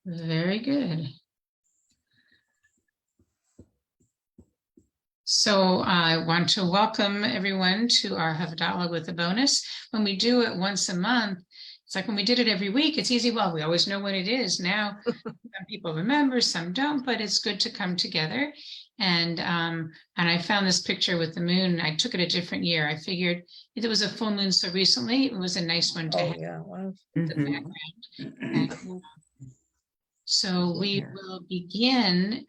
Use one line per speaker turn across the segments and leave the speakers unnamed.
Very good. So I want to welcome everyone to our Havdalah with a bonus. When we do it once a month, it's like when we did it every week, it's easy. Well, we always know what it is. Now, some people remember, some don't, but it's good to come together. And I found this picture with the moon. I took it a different year. I figured it was a full moon so recently. It was a nice one to have
Yeah, well,
the background. And, so we will begin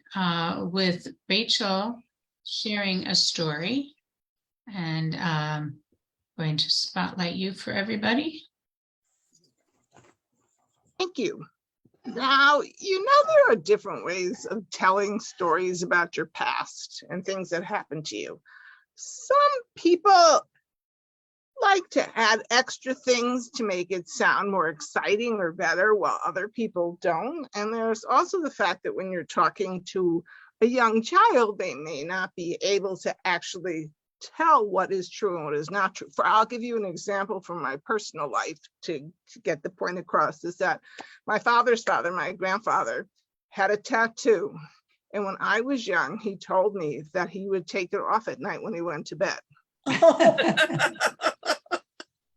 with Rachel sharing a story, and going to spotlight you for everybody.
Thank you. Now, you know, there are different ways of telling stories about your past and things that happened to you. Some people like to add extra things to make it sound more exciting or better, while other people don't. And there's also the fact that when you're talking to a young child, they may not be able to actually tell what is true and what is not true. I'll give you an example from my personal life to get the point across, is that my father's father, my grandfather, had a tattoo. And when I was young, he told me that he would take it off at night when he went to bed.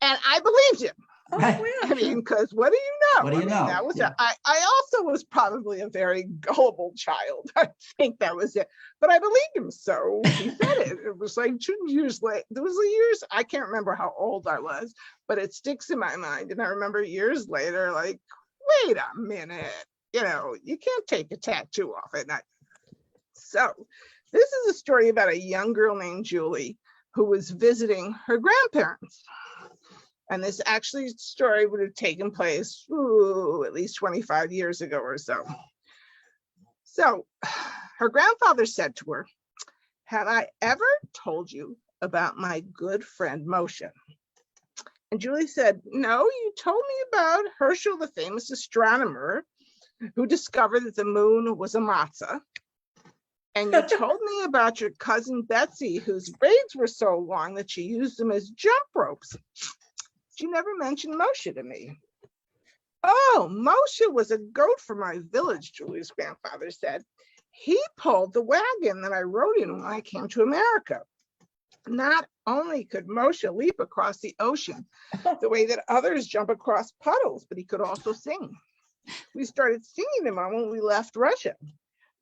And I believed him. I mean, because what do you know?
What do you know?
That was it. I also was probably a very gullible child. I think that was it. But I believed him, so he said it. It was like 2 years later. There was years, I can't remember how old I was, but it sticks in my mind. And I remember years later, like, wait a minute, you know, you can't take a tattoo off at night. So this is a story about a young girl named Julie who was visiting her grandparents. And this actually story would have taken place at least 25 years ago or so. So her grandfather said to her, "Have I ever told you about my good friend Moshe?" And Julie said, "No, you told me about Herschel, the famous astronomer who discovered that the moon was a matzah. And you told me about your cousin Betsy, whose braids were so long that she used them as jump ropes. She never mentioned Moshe to me." "Oh, Moshe was a goat from my village," Julie's grandfather said. "He pulled the wagon that I rode in when I came to America. Not only could Moshe leap across the ocean the way that others jump across puddles, but he could also sing. We started singing them when we left Russia.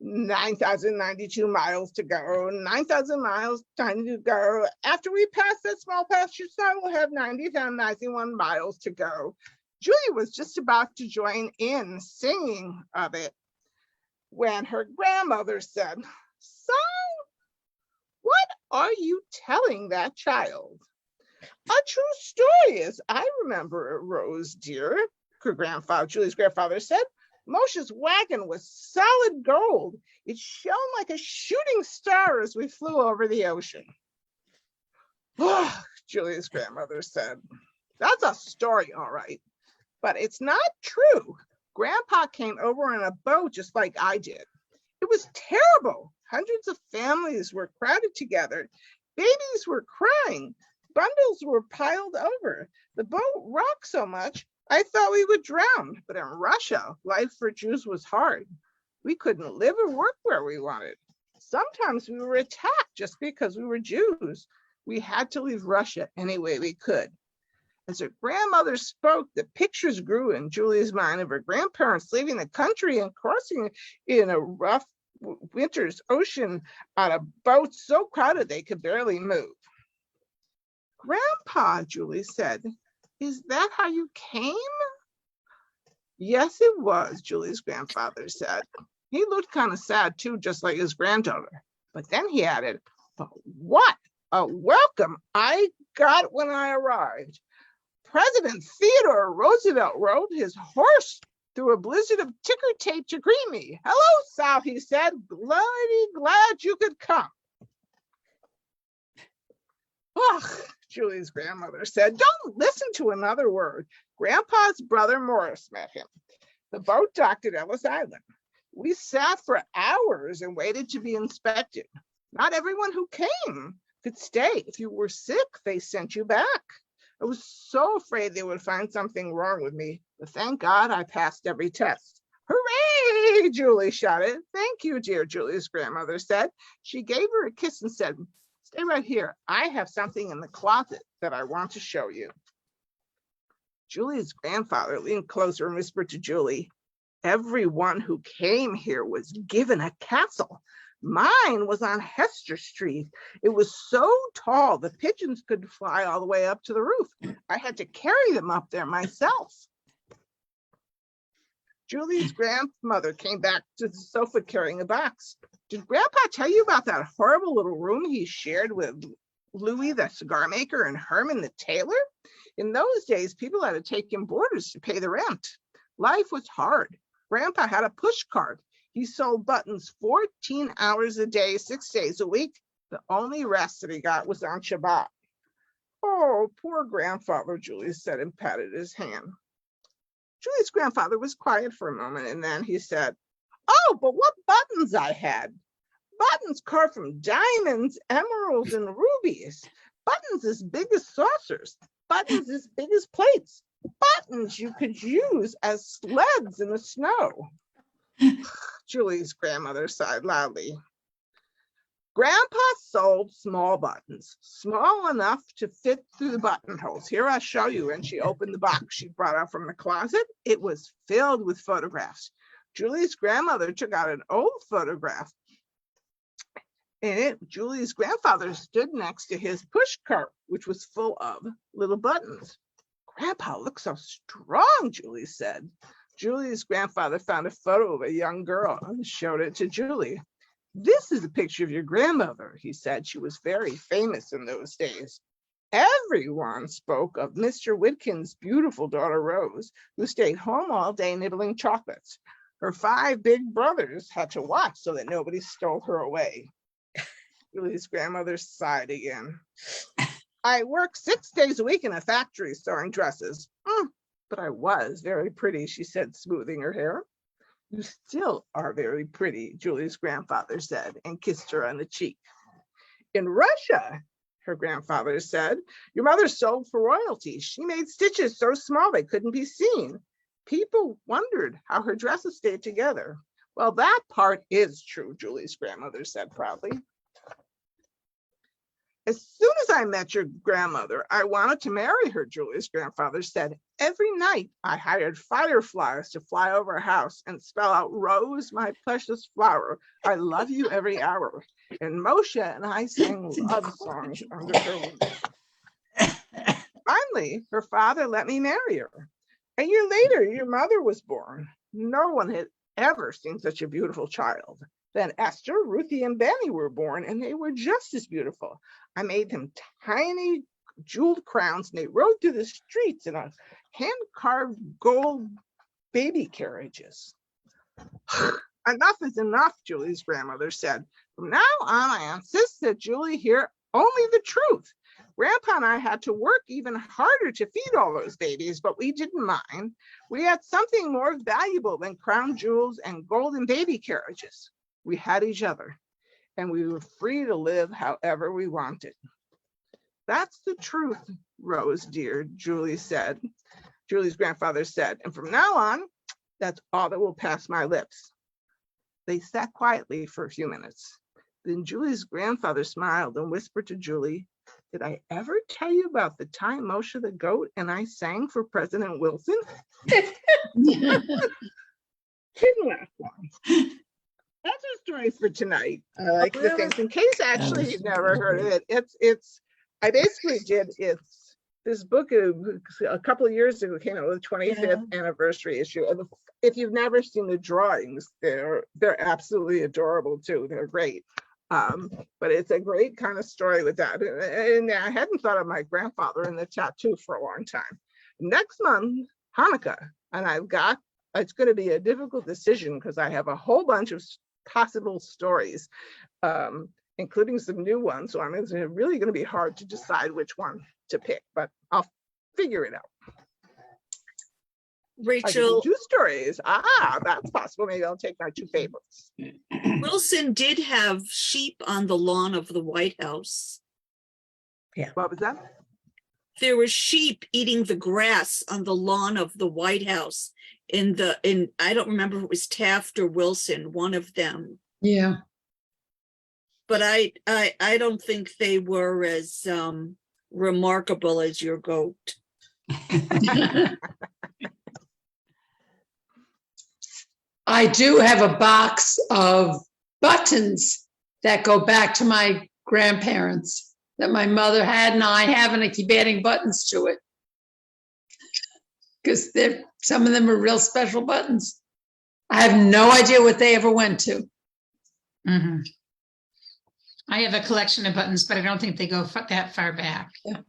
9,092 miles to go, 9,000 miles time to go. After we pass that small pasture sign, we'll have 91 miles to go." Julie was just about to join in singing of it when her grandmother said, "Son, what are you telling that child?" "A true story, as I remember it, Rose dear," Julie's grandfather said. "Moshe's wagon was solid gold. It shone like a shooting star as we flew over the ocean." "Oh," Julia's grandmother said, "that's a story, all right, but it's not true. Grandpa came over on a boat just like I did. It was terrible. Hundreds of families were crowded together. Babies were crying. Bundles were piled over. The boat rocked so much I thought we would drown, but in Russia, life for Jews was hard. We couldn't live or work where we wanted. Sometimes we were attacked just because we were Jews. We had to leave Russia any way we could." As her grandmother spoke, the pictures grew in Julie's mind of her grandparents leaving the country and crossing in a rough winter's ocean on a boat so crowded they could barely move. "Grandpa," Julie said, "is that how you came?" "Yes, it was," Julie's grandfather said. He looked kind of sad too, just like his granddaughter. But then he added, "But what a welcome I got when I arrived. President Theodore Roosevelt rode his horse through a blizzard of ticker tape to greet me. 'Hello, South,' he said. 'Glad you could come.'" "Ugh," Julie's grandmother said. "Don't listen to another word. Grandpa's brother Morris met him. The boat docked at Ellis Island. We sat for hours and waited to be inspected. Not everyone who came could stay. If you were sick, they sent you back. I was so afraid they would find something wrong with me, but thank God I passed every test." Hooray, Julie shouted. Thank you, dear, Julie's grandmother said. She gave her a kiss and said, stay right here. I have something in the closet that I want to show you. Julie's grandfather leaned closer and whispered to Julie, everyone who came here was given a castle. Mine was on Hester Street. It was so tall the pigeons could fly all the way up to the roof. I had to carry them up there myself. Julie's grandmother came back to the sofa carrying a box. Did Grandpa tell you about that horrible little room he shared with Louis the cigar maker and Herman the tailor? In those days, people had to take in boarders to pay the rent. Life was hard. Grandpa had a push cart. He sold buttons 14 hours a day, 6 days a week. The only rest that he got was on Shabbat. Oh, poor grandfather, Julie said and patted his hand. Julie's grandfather was quiet for a moment and then he said, oh, but what buttons I had. Buttons carved from diamonds, emeralds, and rubies. Buttons as big as saucers. Buttons as big as plates. Buttons you could use as sleds in the snow. Julie's grandmother sighed loudly. Grandpa sold small buttons, small enough to fit through the buttonholes. Here, I'll show you. And she opened the box she brought out from the closet. It was filled with photographs. Julie's grandmother took out an old photograph. In it, Julie's grandfather stood next to his push cart, which was full of little buttons. Grandpa looks so strong, Julie said. Julie's grandfather found a photo of a young girl and showed it to Julie. This is a picture of your grandmother, he said. She was very famous in those days. Everyone spoke of Mr. Whitkin's beautiful daughter, Rose, who stayed home all day nibbling chocolates. Her 5 big brothers had to watch so that nobody stole her away. Julie's grandmother sighed again. I work 6 days a week in a factory sewing dresses. But I was very pretty, she said, smoothing her hair. You still are very pretty, Julie's grandfather said, and kissed her on the cheek. In Russia, her grandfather said, your mother sold for royalty. She made stitches so small they couldn't be seen. People wondered how her dresses stayed together. Well, that part is true, Julie's grandmother said proudly. As soon as I met your grandmother, I wanted to marry her, Julie's grandfather said. Every night I hired fireflies to fly over a house and spell out, Rose, my precious flower, I love you every hour. And Moshe and I sang love songs under her window. Finally, her father let me marry her. A year later, your mother was born. No one had ever seen such a beautiful child. Then Esther, Ruthie, and Benny were born, and they were just as beautiful. I made them tiny jeweled crowns, and they rode through the streets in a hand-carved gold baby carriages. Enough is enough, Julie's grandmother said. From now on, I insist that Julie hear only the truth. Grandpa and I had to work even harder to feed all those babies, but we didn't mind. We had something more valuable than crown jewels and golden baby carriages. We had each other, and we were free to live however we wanted. That's the truth, Rose, dear, Julie said. Julie's grandfather said, and from now on, that's all that will pass my lips. They sat quietly for a few minutes. Then Julie's grandfather smiled and whispered to Julie, did I ever tell you about the time Moshe the goat and I sang for President Wilson? Didn't laugh long. That's our story for tonight. I like the things. In case actually you've never heard of it, I basically did this book a couple of years ago came out with the 25th anniversary issue. And if you've never seen the drawings, they're absolutely adorable too. They're great. But it's a great kind of story with that. And I hadn't thought of my grandfather in the tattoo for a long time. Next month, Hanukkah, and it's going to be a difficult decision because I have a whole bunch of possible stories, including some new ones. So it's really going to be hard to decide which one to pick, but I'll figure it out.
Rachel,
2 stories. That's possible. Maybe I'll take my 2 favorites.
Wilson did have sheep on the lawn of the White House.
Yeah. What was that?
There were sheep eating the grass on the lawn of the White House I don't remember if it was Taft or Wilson, one of them.
Yeah.
But I don't think they were as remarkable as your goat.
I do have a box of buttons that go back to my grandparents that my mother had and I have, and I keep adding buttons to it. Because some of them are real special buttons. I have no idea what they ever went to.
Mhm. I have a collection of buttons, but I don't think they go that far back.
Yeah.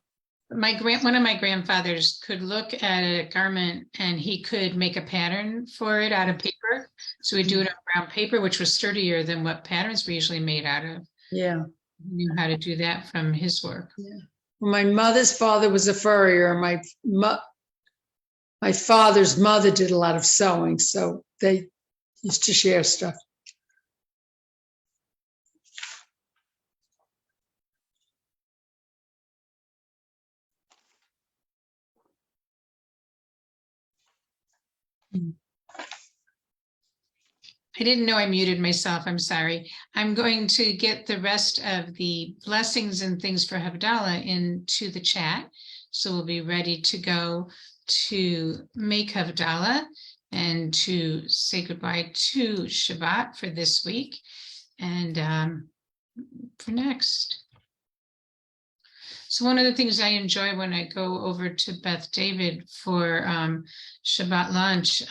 One of my grandfathers could look at a garment and he could make a pattern for it out of paper. So we'd do it on brown paper, which was sturdier than what patterns were usually made out of.
Yeah.
He knew how to do that from his work.
My mother's father was a furrier. My father's mother did a lot of sewing, so they used to share stuff.
I didn't know I muted myself. I'm sorry. I'm going to get the rest of the blessings and things for Havdalah into the chat. So we'll be ready to go to make Havdalah and to say goodbye to Shabbat for this week and for next. So one of the things I enjoy when I go over to Beth David for Shabbat lunch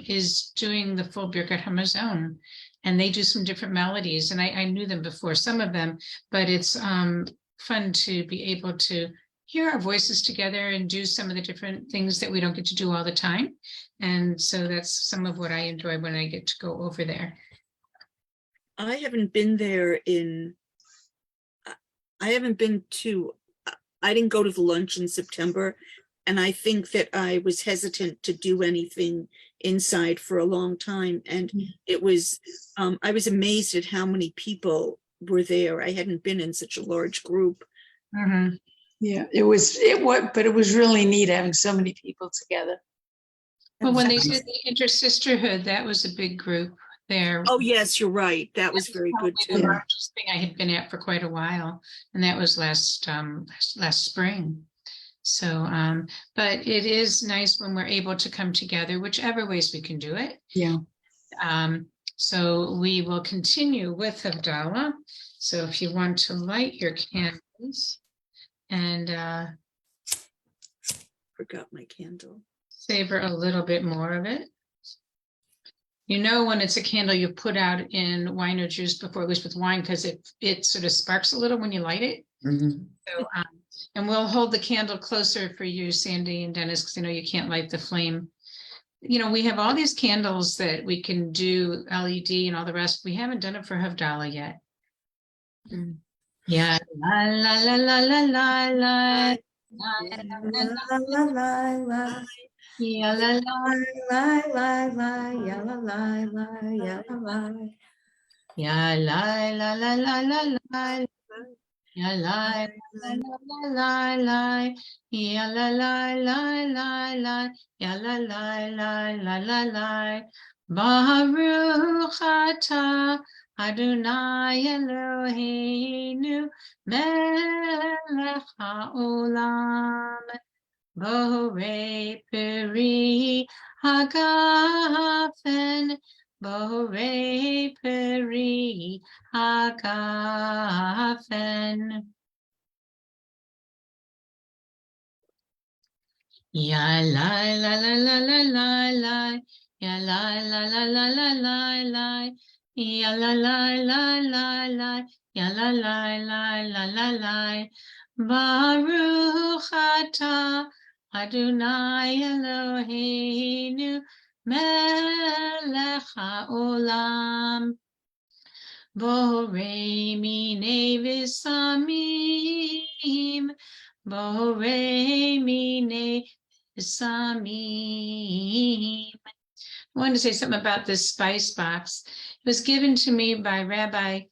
is doing the full Birkat Hamazon, and they do some different melodies, and I knew them before, some of them, but it's fun to be able to hear our voices together and do some of the different things that we don't get to do all the time. And so that's some of what I enjoy when I get to go over there.
I haven't been there I didn't go to the lunch in September, and I think that I was hesitant to do anything inside for a long time. And it was, I was amazed at how many people were there. I hadn't been in such a large group.
Mm-hmm.
Yeah, but it was really neat having so many people together.
Well, when they did the Inter-Sisterhood, that was a big group there.
Oh, yes, you're right. That was very good
The
too.
largest thing I had been at for quite a while, and that was last spring. So, but it is nice when we're able to come together, whichever ways we can do it.
Yeah.
So we will continue with Havdalah. So if you want to light your candles and
Forgot my candle.
savor a little bit more of it. You know, when it's a candle you put out in wine or juice before, at least with wine, because it sort of sparks a little when you light it.
Mm-hmm.
So, and we'll hold the candle closer for you, Sandy and Dennis, because I know you can't light the flame. You know, we have all these candles that we can do LED and all the rest. We haven't done it for Havdalah yet.
Mm.
Yeah, la la la la la la la. Yeah, la la. Yeah, la la la la la la. Yeah, la la la la la. Yeah, la la la la la. Yeah, la la la la la la. Baruch atah Adonai Eloheinu melech haolam. Borei peri hagafen, borei peri hagafen. Ya la la la la la la la, ya la la la la la la la, ya la la la la la, ya la la la la la la. Baruch atah Adonai Eloheinu melech haolam. Borei minei v'samim, borei minei v'samim. I wanted to say something about this spice box. It was given to me by Rabbi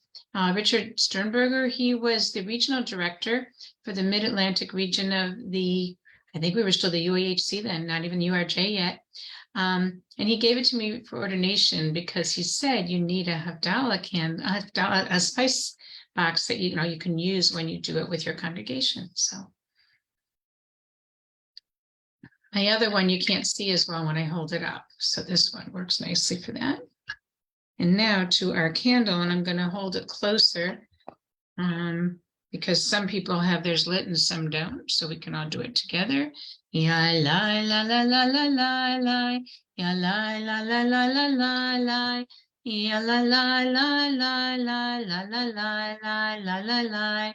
Richard Sternberger. He was the regional director for the Mid-Atlantic region of I think we were still the UAHC then, not even the URJ yet. And he gave it to me for ordination because he said you need a Havdalah a spice box that you can use when you do it with your congregation. So my other one you can't see as well when I hold it up. So this one works nicely for that. And now to our candle, and I'm going to hold it closer because some people have theirs lit and some don't. So we can all do it together. Ya la la la la la la la. Ya la la la la la la la. Ya la la la la la la la la la la la la.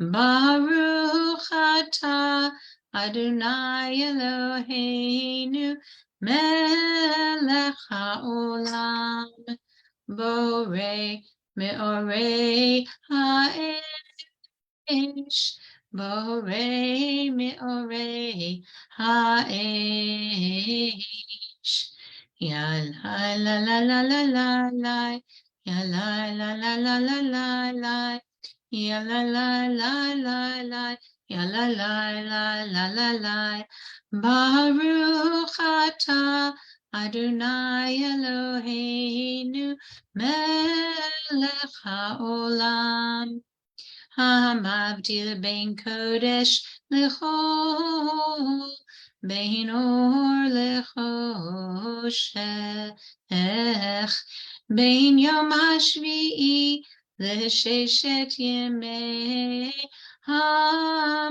Baruch atah Adonai Eloheinu melech haolam borei meorei ha'esh borei meorei ha'esh ya la la la la la la la ya la la la la la la la ya la la la la la ya la la la la la la Baruch atah Adonai Eloheinu melech haolam Hamavdil ben kodesh lechol ben or lechoshech ben yom hashvi'i l'sheshet yemei hamaseh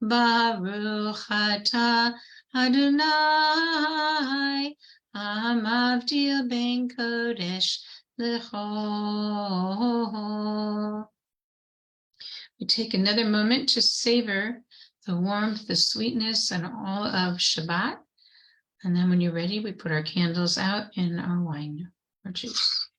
Baruch atah Adonai Hamavdil ben kodesh lechol. We take another moment to savor the warmth, the sweetness, and all of Shabbat. And then when you're ready, we put our candles out in our wine or juice.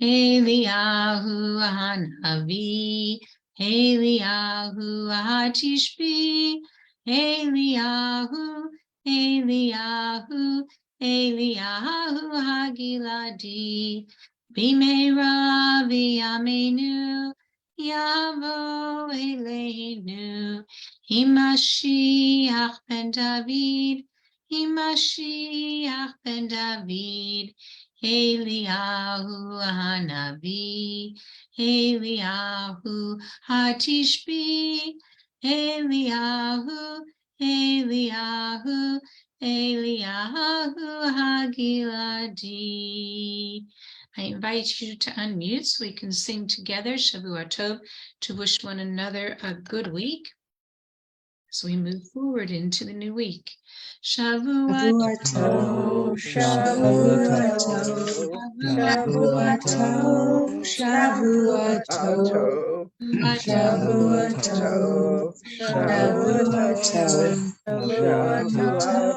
Eliyahu Hanavi, Eliyahu Hatishbi, Eliyahu, Eliyahu, Eliyahu Hagiladi, Bimera v'yameinu, Yavo Eleinu, Himashiach ben David, Himashiach ben David, Eliyahu Hanavi, Eliyahu Hatishbi, Eliyahu, Eliyahu, Eliyahu Hagiladi. I invite you to unmute so we can sing together Shavua Tov to wish one another a good week as we move forward into the new week. Shavua
Tov,
Shavua
Tov,
Shavua Tov,
Shavua
Tov,
Tov,
Shavua
Tov,
Tov, Shavua Tov,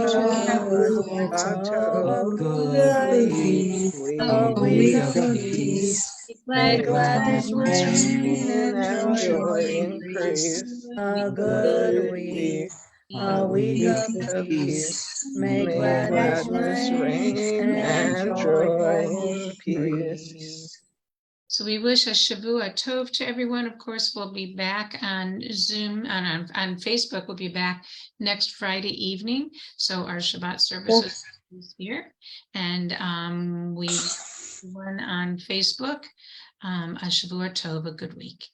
Shavua Tov, a week of peace. May gladness reign and joy increase. A good week, a week of peace. May gladness reign and joy in peace.
So we wish a Shavua Tov to everyone. Of course, we'll be back on Zoom and on Facebook. We'll be back next Friday evening. So our Shabbat services is here. And we one on Facebook, a Shavua Tov, a good week.